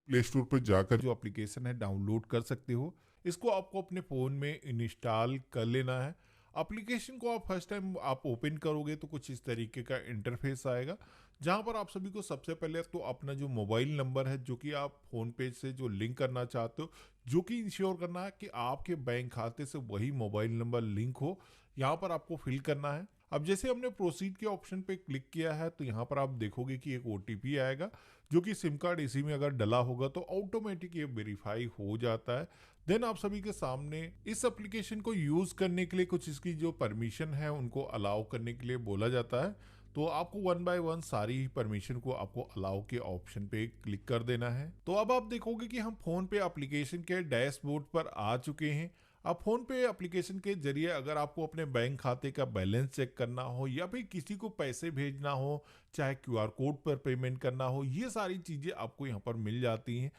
Play store पर जाकर जो एप्लीकेशन है डाउनलोड कर सकते हो। इसको आपको अपने फ़ोन में इंस्टॉल कर लेना है। एप्लीकेशन को आप फर्स्ट टाइम आप ओपन करोगे तो कुछ इस तरीके का इंटरफेस आएगा, जहां पर आप सभी को सबसे पहले तो अपना जो मोबाइल नंबर है जो कि आप फ़ोन पे से जो लिंक करना चाहते हो, जो कि इंश्योर करना है कि आपके बैंक खाते से वही मोबाइल नंबर लिंक हो, यहाँ पर आपको फिल करना है। अब जैसे हमने प्रोसीड के ऑप्शन पे क्लिक किया है तो यहाँ पर आप देखोगे कि एक ओटीपी आएगा, जो कि सिम कार्ड इसी में अगर डला होगा तो ऑटोमेटिक ये वेरीफाई हो जाता है। देन आप सभी के सामने इस एप्लीकेशन को यूज करने के लिए कुछ इसकी जो परमिशन है उनको अलाउ करने के लिए बोला जाता है। तो आपको वन बाय वन सारी ही परमिशन को आपको अलाउ के ऑप्शन पे क्लिक कर देना है। तो अब आप देखोगे कि हम फोन पे एप्लीकेशन के डैशबोर्ड पर आ चुके हैं। अब फोन पे एप्लीकेशन के जरिए अगर आपको अपने बैंक खाते का बैलेंस चेक करना हो या फिर किसी को पैसे भेजना हो, चाहे क्यूआर कोड पर पेमेंट करना हो, ये सारी चीजें आपको यहाँ पर मिल जाती हैं।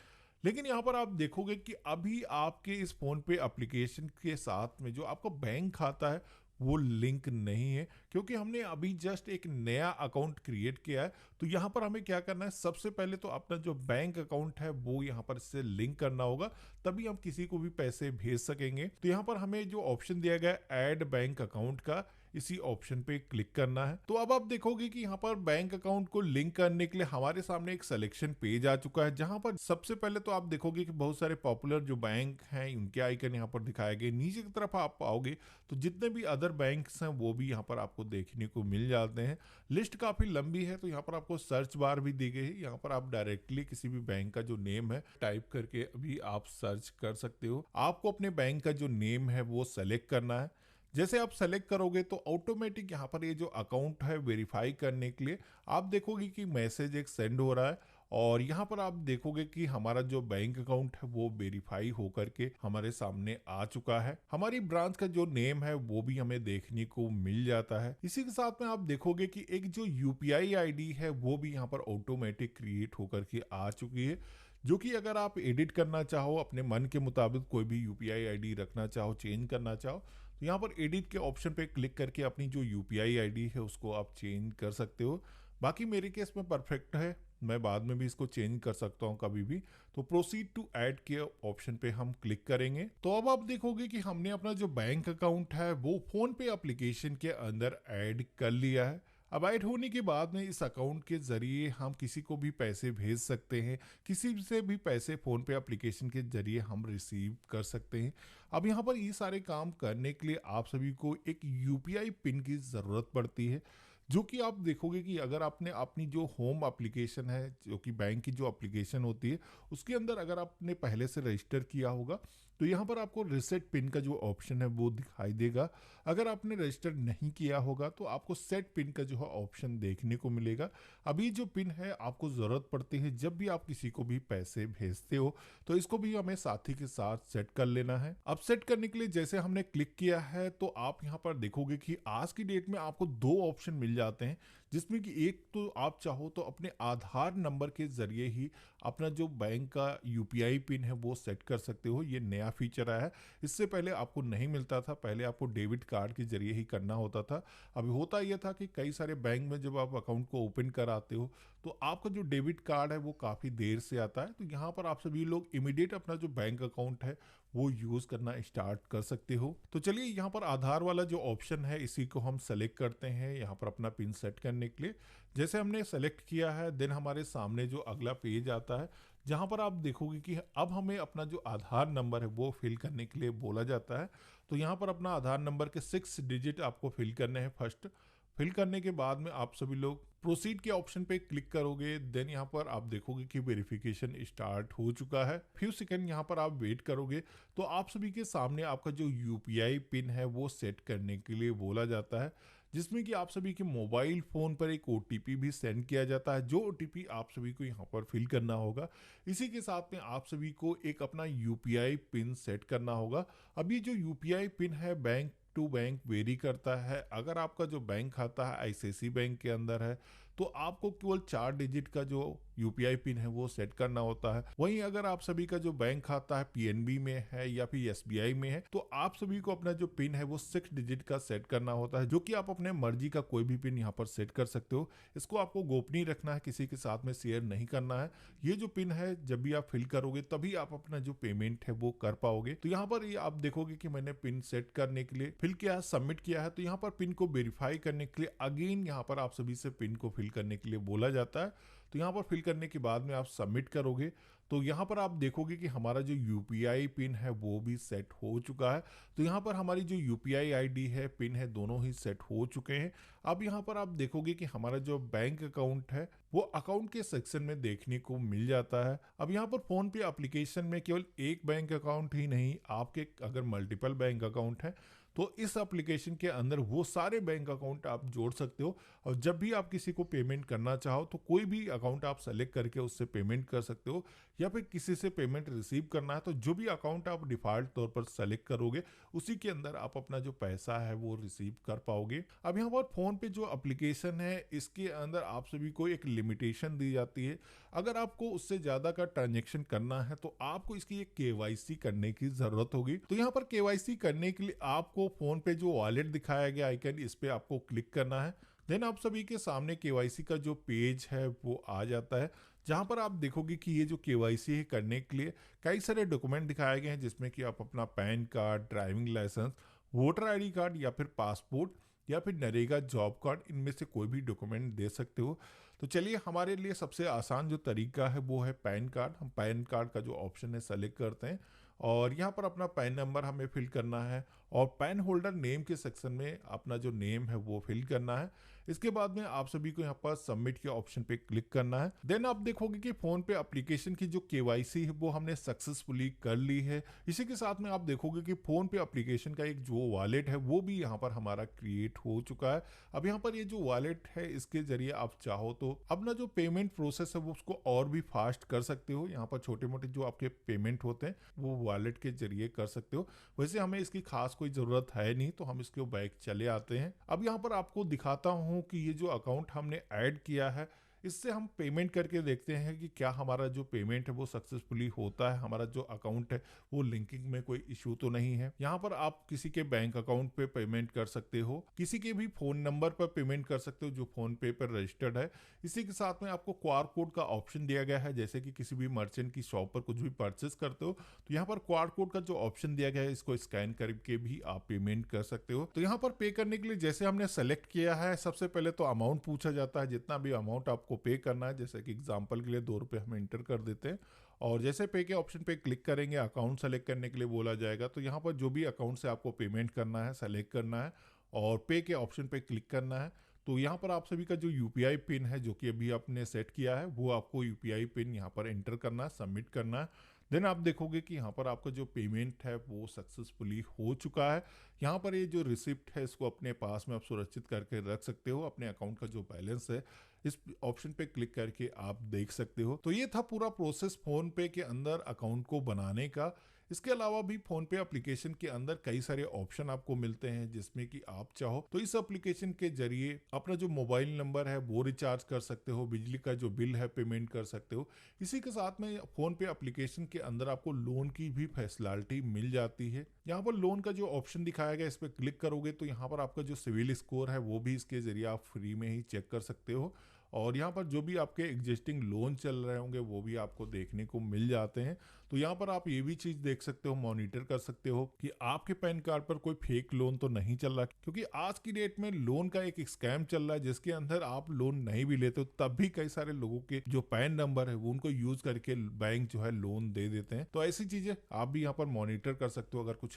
लेकिन यहाँ पर आप देखोगे कि अभी आपके इस फोन पे एप्लीकेशन के साथ में जो आपका बैंक खाता है वो लिंक नहीं है, क्योंकि हमने अभी जस्ट एक नया अकाउंट क्रिएट किया है। तो यहाँ पर हमें क्या करना है, सबसे पहले तो अपना जो बैंक अकाउंट है वो यहाँ पर इससे लिंक करना होगा, तभी हम किसी को भी पैसे भेज सकेंगे। तो यहाँ पर हमें जो ऑप्शन दिया गया है ऐड बैंक अकाउंट का, इसी ऑप्शन पे क्लिक करना है। तो अब आप देखोगे कि यहाँ पर बैंक अकाउंट को लिंक करने के लिए हमारे सामने एक सिलेक्शन पेज आ चुका है, जहां पर सबसे पहले तो आप देखोगे कि बहुत सारे पॉपुलर जो बैंक हैं उनके आइकन यहाँ पर दिखाए गए। नीचे की तरफ आप पाओगे तो जितने भी अदर बैंक्स हैं वो भी यहाँ पर आपको देखने को मिल जाते हैं। लिस्ट काफी लंबी है, तो यहाँ पर आपको सर्च बार भी दी गई है। यहाँ पर आप डायरेक्टली किसी भी बैंक का जो नेम है टाइप करके अभी आप सर्च कर सकते हो। आपको अपने बैंक का जो नेम है वो सेलेक्ट करना है। जैसे आप सेलेक्ट करोगे तो ऑटोमेटिक यहाँ पर ये जो अकाउंट है वेरीफाई करने के लिए आप देखोगे कि मैसेज एक सेंड हो रहा है, और यहाँ पर आप देखोगे कि हमारा जो बैंक अकाउंट है वो वेरीफाई होकर के हमारे सामने आ चुका है। हमारी ब्रांच का जो नेम है वो भी हमें देखने को मिल जाता है। इसी के साथ में आप देखोगे कि एक जो यूपीआई आईडी है वो भी यहाँ पर ऑटोमेटिक क्रिएट होकर के आ चुकी है, जो कि अगर आप एडिट करना चाहो, अपने मन के मुताबिक कोई भी यूपीआई आईडी रखना चाहो, चेंज करना चाहो, तो यहाँ पर एडिट के ऑप्शन पे क्लिक करके अपनी जो यूपीआई आईडी है उसको आप चेंज कर सकते हो। बाकी मेरे केस में परफेक्ट है, मैं बाद में भी इसको चेंज कर सकता हूँ कभी भी। तो प्रोसीड टू ऐड के ऑप्शन पे हम क्लिक करेंगे। तो अब आप देखोगे कि हमने अपना जो बैंक अकाउंट है वो फोन पे एप्लीकेशन के अंदर ऐड कर लिया है। अब ऐड होने के बाद में इस अकाउंट के जरिए हम किसी को भी पैसे भेज सकते हैं, किसी से भी पैसे फोन पे एप्लीकेशन के जरिए हम रिसीव कर सकते हैं। अब यहाँ पर ये सारे काम करने के लिए आप सभी को एक यूपीआई पिन की ज़रूरत पड़ती है, जो कि आप देखोगे कि अगर आपने अपनी जो होम एप्लीकेशन है, जो कि बैंक की जो एप्लीकेशन होती है, उसके अंदर अगर आपने पहले से रजिस्टर किया होगा तो यहाँ पर आपको रिसेट पिन का जो ऑप्शन है वो दिखाई देगा। अगर आपने रजिस्टर नहीं किया होगा तो आपको सेट पिन का जो है ऑप्शन देखने को मिलेगा। अभी जो पिन है आपको ज़रूरत पड़ती है जब भी आप किसी को भी पैसे भेजते हो, तो इसको भी हमें साथी के साथ सेट कर लेना है। अब सेट करने के लिए जैसे हमने क्लिक किया है तो आप यहाँ पर देखोगे कि आज की डेट में आपको दो ऑप्शन मिल जाते हैं, जिसमें कि एक तो आप चाहो तो अपने आधार नंबर के जरिए ही अपना जो बैंक का यूपीआई पिन है वो सेट कर सकते हो। ये नया फीचर आया है, इससे पहले आपको नहीं मिलता था, पहले आपको डेबिट कार्ड के जरिए ही करना होता था। अभी होता यह था कि कई सारे बैंक में जब आप अकाउंट को ओपन कराते हो तो आपका जो डेबिट कार्ड है वो काफ़ी देर से आता है। तो यहाँ पर आप सभी लोग इमीडिएट अपना जो बैंक अकाउंट है वो यूज करना स्टार्ट कर सकते हो। तो चलिए यहाँ पर आधार वाला जो ऑप्शन है इसी को हम सेलेक्ट करते हैं यहाँ पर अपना पिन सेट करने के लिए। जैसे हमने सेलेक्ट किया है देन हमारे सामने जो अगला पेज आता है, जहाँ पर आप देखोगे कि अब हमें अपना जो आधार नंबर है वो फिल करने के लिए बोला जाता है। तो यहाँ पर अपना आधार नंबर के 6 डिजिट आपको फिल करने हैं फर्स्ट। फिल करने के बाद में आप सभी लोग प्रोसीड के ऑप्शन पे क्लिक करोगे, देन यहाँ पर आप देखोगे कि वेरिफिकेशन स्टार्ट हो चुका है। फ्यू सेकंड यहाँ पर आप वेट करोगे तो आप सभी के सामने आपका जो यूपीआई पिन है वो सेट करने के लिए बोला जाता है, जिसमें कि आप सभी के मोबाइल फोन पर एक ओटीपी भी सेंड किया जाता है, जो ओटीपी आप सभी को यहाँ पर फिल करना होगा। इसी के साथ में आप सभी को एक अपना यूपीआई पिन सेट करना होगा। अब ये जो यूपीआई पिन है बैंक टू बैंक वेरी करता है। अगर आपका जो बैंक खाता है आईसीआईसीआई बैंक के अंदर है तो आपको केवल 4 डिजिट का जो यूपीआई पिन है वो सेट करना होता है। वहीं अगर आप सभी का जो बैंक खाता है पीएनबी में है या फिर एसबीआई में है, तो आप सभी को अपना जो पिन है वो 6 डिजिट का सेट करना होता है, जो कि आप अपने मर्जी का कोई भी पिन यहाँ पर सेट कर सकते हो। इसको आपको गोपनीय रखना है, किसी के साथ में शेयर नहीं करना है। ये जो पिन है जब भी आप फिल करोगे तभी आप अपना जो पेमेंट है वो कर पाओगे। तो यहाँ पर ये आप देखोगे कि मैंने पिन सेट करने के लिए फिल किया है, सबमिट किया है। तो यहाँ पर पिन को वेरीफाई करने के लिए अगेन यहाँ पर आप सभी से पिन को फिल करने के लिए बोला जाता है। तो यहाँ पर फिल करने के बाद में आप सबमिट करोगे तो यहाँ पर आप देखोगे कि हमारा जो यूपीआई पिन है वो भी सेट हो चुका है। तो यहाँ पर हमारी जो यूपीआई आईडी है, पिन है, दोनों ही सेट हो चुके हैं। अब यहाँ पर आप देखोगे कि हमारा जो बैंक अकाउंट है वो अकाउंट के सेक्शन में देखने को मिल जाता है। अब यहाँ पर फोन पे एप्लीकेशन में केवल एक बैंक अकाउंट ही नहीं, आपके अगर मल्टीपल बैंक अकाउंट है तो इस एप्लीकेशन के अंदर वो सारे बैंक अकाउंट आप जोड़ सकते हो। और जब भी आप किसी को पेमेंट करना चाहो तो कोई भी अकाउंट आप सेलेक्ट करके उससे पेमेंट कर सकते हो, या फिर किसी से पेमेंट रिसीव करना है तो जो भी अकाउंट आप डिफॉल्ट तौर पर सेलेक्ट करोगे उसी के अंदर आप अपना जो पैसा है वो रिसीव कर पाओगे। अब यहाँ पर फोन पे जो एप्लीकेशन है इसके अंदर आप सभी को एक लिमिटेशन दी जाती है। अगर आपको उससे ज्यादा का ट्रांजेक्शन करना है तो आपको इसकी एक केवाईसी करने की जरूरत होगी। तो यहाँ पर केवाईसी करने के लिए आपको फोन पे जो वॉलेट दिखाया गया आइकन, इस पे आपको क्लिक करना है। देन आप सभी के सामने केवाईसी का जो पेज है वो आ जाता है, जहां पर आप देखोगे कि ये जो केवाईसी है करने के लिए कई सारे डॉक्यूमेंट दिखाए गए हैं, जिसमें कि आप अपना PAN card, driving licence, voter ID card या फिर पासपोर्ट या फिर नरेगा जॉब कार्ड, इनमें से कोई भी डॉक्यूमेंट दे सकते हो। तो चलिए, हमारे लिए सबसे आसान जो तरीका है वो है पैन कार्ड। हम पैन कार्ड का जो ऑप्शन है सेलेक्ट करते हैं और यहाँ पर अपना पैन नंबर हमें फिल करना है और पैन होल्डर नेम के सेक्शन में अपना जो नेम है वो फिल करना है। इसके बाद में आप सभी को यहाँ पर सबमिट के ऑप्शन पे क्लिक करना है। देन आप देखोगे कि फोन पे एप्लीकेशन की जो केवाईसी है वो हमने सक्सेसफुली कर ली है। इसी के साथ में आप देखोगे कि फोन पे एप्लीकेशन का एक जो वॉलेट है वो भी यहाँ पर हमारा क्रिएट हो चुका है। अब यहाँ पर ये जो वॉलेट है इसके जरिए आप चाहो तो अपना जो पेमेंट प्रोसेस है वो उसको और भी फास्ट कर सकते हो। यहाँ पर छोटे मोटे जो आपके पेमेंट होते हैं वो वॉलेट के जरिए कर सकते हो। वैसे हमें इसकी खास कोई जरूरत है नहीं, तो हम इसके बैक चले आते हैं। अब यहाँ पर आपको दिखाता हूँ कि ये जो अकाउंट हमने ऐड किया है इससे हम पेमेंट करके देखते हैं कि क्या हमारा जो पेमेंट है वो सक्सेसफुली होता है, हमारा जो अकाउंट है वो लिंकिंग में कोई इशू तो नहीं है। यहाँ पर आप किसी के बैंक अकाउंट पे पेमेंट कर सकते हो, किसी के भी फोन नंबर पर पेमेंट कर सकते हो जो फोन पे पर रजिस्टर्ड है। इसी के साथ में आपको क्यूआर कोड का ऑप्शन दिया गया है, जैसे कि किसी भी मर्चेंट की शॉप पर कुछ भी परचेस करते हो तो यहाँ पर क्यूआर कोड का जो ऑप्शन दिया गया है इसको स्कैन करके भी आप पेमेंट कर सकते हो। तो यहाँ पर पे करने के लिए जैसे हमने सेलेक्ट किया है, सबसे पहले तो अमाउंट पूछा जाता है, जितना भी अमाउंट आपको पे करना है। जैसे कि एग्जांपल के लिए 2 रुपये हम इंटर कर देते हैं और जैसे पे के ऑप्शन पे क्लिक करेंगे अकाउंट सेलेक्ट करने के लिए बोला जाएगा। तो यहाँ पर जो भी अकाउंट से आपको पेमेंट करना है सेलेक्ट करना है और पे के ऑप्शन पे क्लिक करना है। तो यहाँ पर आप सभी का जो यूपीआई पिन है जो कि अभी आपने सेट किया है वो आपको यूपीआई पिन यहाँ पर एंटर करना है, सबमिट करना है। देन आप देखोगे कि यहाँ पर आपका जो पेमेंट है वो सक्सेसफुली हो चुका है। यहाँ पर ये जो रिसिप्ट है इसको अपने पास में आप सुरक्षित करके रख सकते हो। अपने अकाउंट का जो बैलेंस है इस ऑप्शन पे क्लिक करके आप देख सकते हो। तो ये था पूरा प्रोसेस फोन पे के अंदर अकाउंट को बनाने का। इसके अलावा भी फोन पे एप्लीकेशन के अंदर कई सारे ऑप्शन आपको मिलते हैं, जिसमें कि आप चाहो तो इस एप्लीकेशन के जरिए अपना जो मोबाइल नंबर है वो रिचार्ज कर सकते हो, बिजली का जो बिल है पेमेंट कर सकते हो। इसी के साथ में फोन पे एप्लीकेशन के अंदर आपको लोन की भी फैसिलिटी मिल जाती है। यहाँ पर लोन का जो ऑप्शन दिखाया गया इस पर क्लिक करोगे तो यहाँ पर आपका जो सिविल स्कोर है वो भी इसके जरिए आप फ्री में ही चेक कर सकते हो और यहाँ पर जो भी आपके एग्जिस्टिंग लोन चल रहे होंगे वो भी आपको देखने को मिल जाते हैं। तो यहाँ पर आप ये भी चीज देख सकते हो, मॉनिटर कर सकते हो कि आपके पैन कार्ड पर कोई फेक लोन तो नहीं चल रहा, क्योंकि आज की डेट में लोन का एक स्कैम चल रहा है जिसके अंदर आप लोन नहीं भी लेते हो तब भी कई सारे लोगों के जो पैन नंबर है वो उनको यूज करके बैंक जो है लोन दे देते हैं। तो ऐसी चीजें आप भी यहाँ पर मॉनिटर कर सकते हो। अगर कुछ